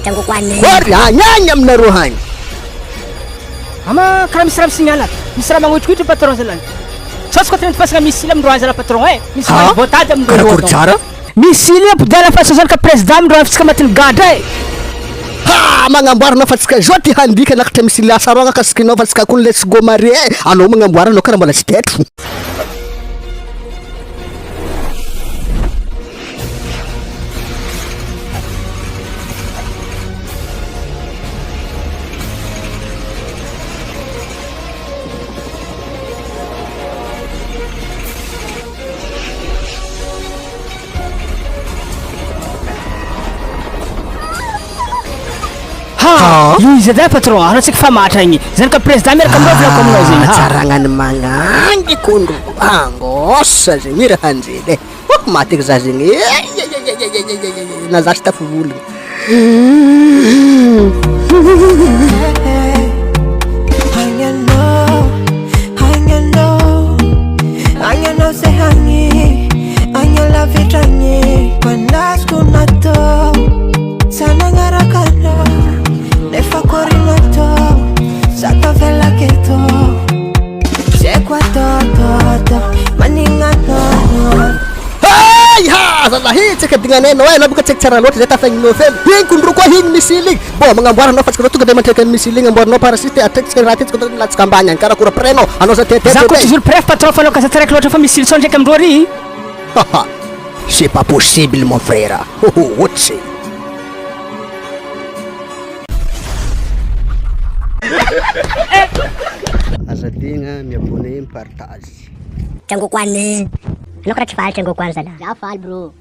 Tangu kwani? Kory anyanya aminareo hany. Ama karaha misy raha misignala. Misy raha magnotrikitre patron zalany. Sasako tena fasana misily amindro azy patron misy raha voatady amindro. Karakory tsara? Misily ampodala fa sasana ka président amindro afitsika matin'ny gadra Ha magnamboarana fa tsika zao ty handika nakatra misy lasaranga ka sikinao fa tsika kony le tsy gomare anao magnamboarana karaha mbola tsy tetro. Izy zay patron, antsika fa matra igny. Zany ka président miaraka aminao aminao zegny. Tsaragnany magnangy kondro angosa zegny mira hanjely. Matika za zegny. Na za tsy tafivolagna. Hanyanao zay hagny, hanyala vitragny, manasiko natao, sanagnaraka anao. Nefa corrino to, sata vela che to, se qua to, maninga no. Hey ha, zalahy tsaka dignaneno na boka tsaka tsara loatra zay tafagninao fel. Hinkondro koa higny misily. Bo magnamboarana fa tsika tonga de mantreka misily amboarana parasite atreka raha ty tsika latsaka ambany any karaha kora preno anao za tete. Za ko toujours prêt patron fa loka sa tsaraiky loatra fa misily so ndraiky amindro ary. C'est pas possible mon frère. What's it? Azadigna miabone mipartage. Tangu kwani? Anao karaha tsy faly tangu kwani zala? Za faly bro.